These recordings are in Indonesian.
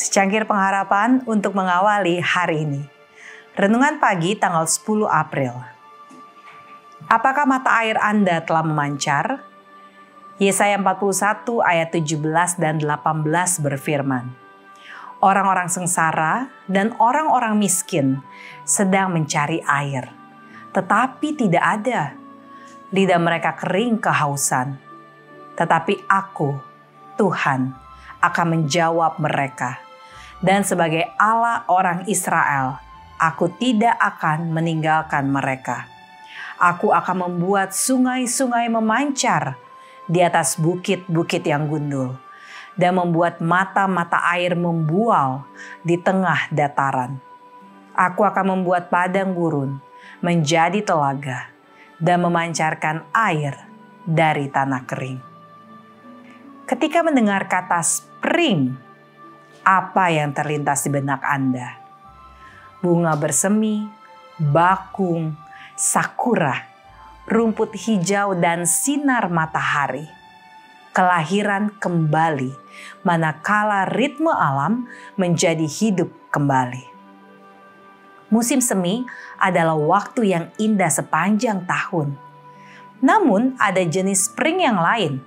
Secangkir pengharapan untuk mengawali hari ini. Renungan pagi tanggal 10 April. Apakah mata air Anda telah memancar? Yesaya 41 ayat 17 dan 18 berfirman, orang-orang sengsara dan orang-orang miskin sedang mencari air, tetapi tidak ada. Lidah mereka kering kehausan. Tetapi aku, Tuhan, akan menjawab mereka. Dan sebagai Allah orang Israel, aku tidak akan meninggalkan mereka. Aku akan membuat sungai-sungai memancar di atas bukit-bukit yang gundul, dan membuat mata-mata air membual di tengah dataran. Aku akan membuat padang gurun menjadi telaga, dan memancarkan air dari tanah kering. Ketika mendengar kata spring, apa yang terlintas di benak Anda? Bunga bersemi, bakung, sakura, rumput hijau dan sinar matahari. Kelahiran kembali, manakala ritme alam menjadi hidup kembali. Musim semi adalah waktu yang indah sepanjang tahun. Namun ada jenis spring yang lain.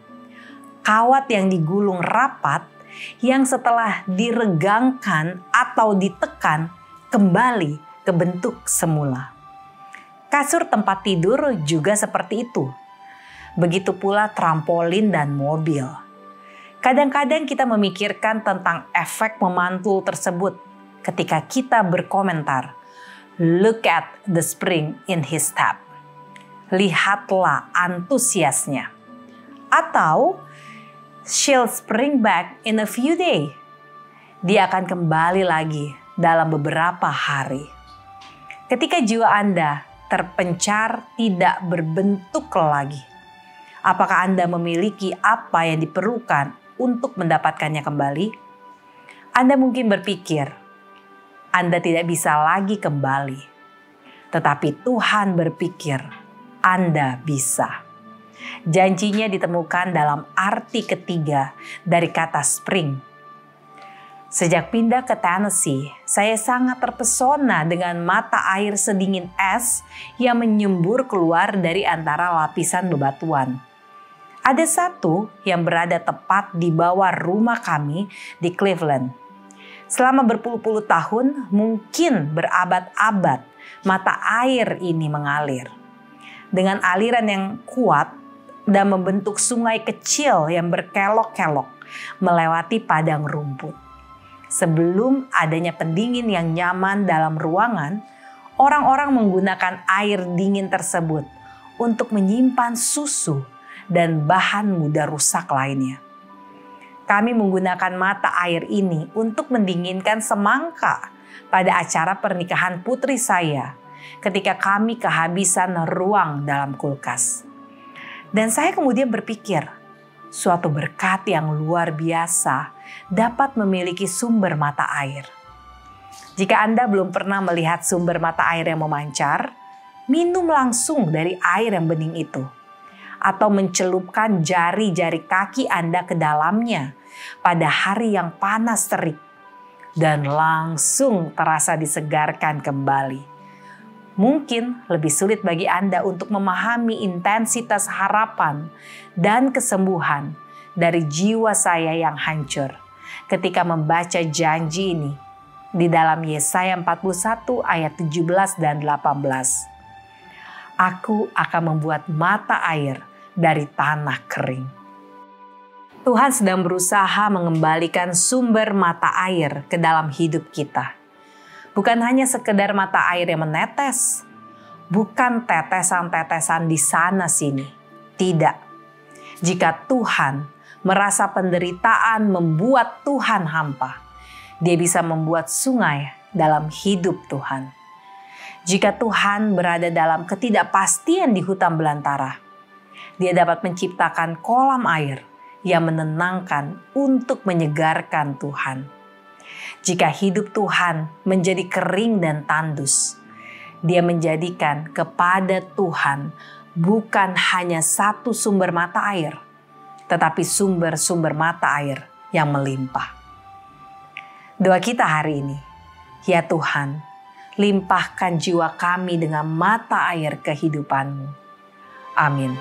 Kawat yang digulung rapat yang setelah diregangkan atau ditekan kembali ke bentuk semula. Kasur tempat tidur juga seperti itu. Begitu pula trampolin dan mobil. Kadang-kadang kita memikirkan tentang efek memantul tersebut ketika kita berkomentar, "Look at the spring in his step." Lihatlah antusiasnya. Atau, "She'll spring back in a few days." Dia akan kembali lagi dalam beberapa hari. Ketika jiwa Anda terpencar tidak berbentuk lagi, apakah Anda memiliki apa yang diperlukan untuk mendapatkannya kembali? Anda mungkin berpikir, Anda tidak bisa lagi kembali. Tetapi Tuhan berpikir, Anda bisa. Janjinya ditemukan dalam arti ketiga dari kata spring. Sejak pindah ke Tennessee, saya sangat terpesona dengan mata air sedingin es yang menyembur keluar dari antara lapisan bebatuan. Ada satu yang berada tepat di bawah rumah kami di Cleveland. Selama berpuluh-puluh tahun, mungkin berabad-abad, mata air ini mengalir. Dengan aliran yang kuat dan membentuk sungai kecil yang berkelok-kelok melewati padang rumput. Sebelum adanya pendingin yang nyaman dalam ruangan, orang-orang menggunakan air dingin tersebut untuk menyimpan susu dan bahan mudah rusak lainnya. Kami menggunakan mata air ini untuk mendinginkan semangka pada acara pernikahan putri saya ketika kami kehabisan ruang dalam kulkas. Dan saya kemudian berpikir, suatu berkat yang luar biasa dapat memiliki sumber mata air. Jika Anda belum pernah melihat sumber mata air yang memancar, minum langsung dari air yang bening itu. Atau mencelupkan jari-jari kaki Anda ke dalamnya pada hari yang panas terik. Dan langsung terasa disegarkan kembali. Mungkin lebih sulit bagi Anda untuk memahami intensitas harapan dan kesembuhan dari jiwa saya yang hancur ketika membaca janji ini di dalam Yesaya 41 ayat 17 dan 18. Aku akan membuat mata air dari tanah kering. Tuhan sedang berusaha mengembalikan sumber mata air ke dalam hidup kita. Bukan hanya sekedar mata air yang menetes, bukan tetesan-tetesan di sana-sini. Tidak. Jika Tuhan merasa penderitaan membuat Tuhan hampa, Dia bisa membuat sungai dalam hidup Tuhan. Jika Tuhan berada dalam ketidakpastian di hutan belantara, Dia dapat menciptakan kolam air yang menenangkan untuk menyegarkan Tuhan. Jika hidup Tuhan menjadi kering dan tandus, Dia menjadikan kepada Tuhan bukan hanya satu sumber mata air, tetapi sumber-sumber mata air yang melimpah. Doa kita hari ini, ya Tuhan, limpahkan jiwa kami dengan mata air kehidupan-Mu. Amin.